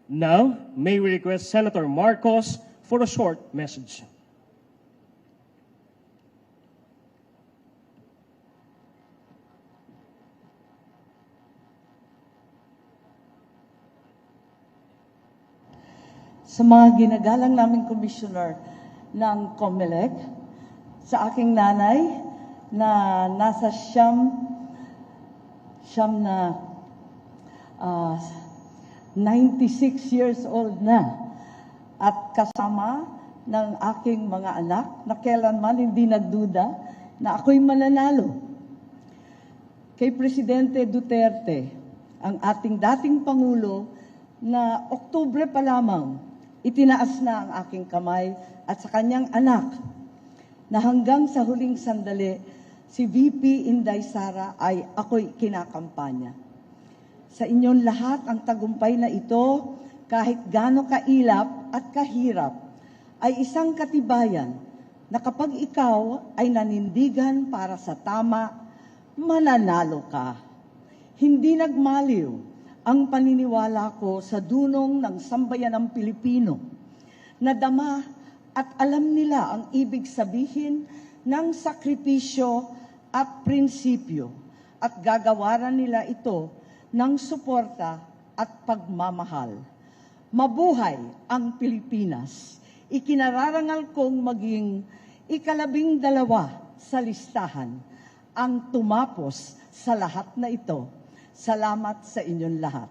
Now, may we request Senator Marcos for a short message. Sa mga ginagalang naming commissioner ng COMELEC, sa aking nanay na nasa siyam na 96 years old na, at kasama ng aking mga anak na kailanman hindi nagduda na ako'y mananalo. Kay Presidente Duterte, ang ating dating Pangulo, na Oktubre pa lamang, itinaas na ang aking kamay, at sa kanyang anak, na hanggang sa huling sandali, si VP Inday Sara ay ako'y kinakampanya. Sa inyong lahat, ang tagumpay na ito, kahit gaano kailap at kahirap, ay isang katibayan na kapag ikaw ay nanindigan para sa tama, mananalo ka. Hindi nagmaliw ang paniniwala ko sa dunong ng sambayanang Pilipino, na dama at alam nila ang ibig sabihin ng sakripisyo at prinsipyo, at gagawaran nila ito ng suporta at pagmamahal. Mabuhay ang Pilipinas! Ikinararangal kong maging ika-12 sa listahan ang tumapos sa lahat na ito. Salamat sa inyong lahat.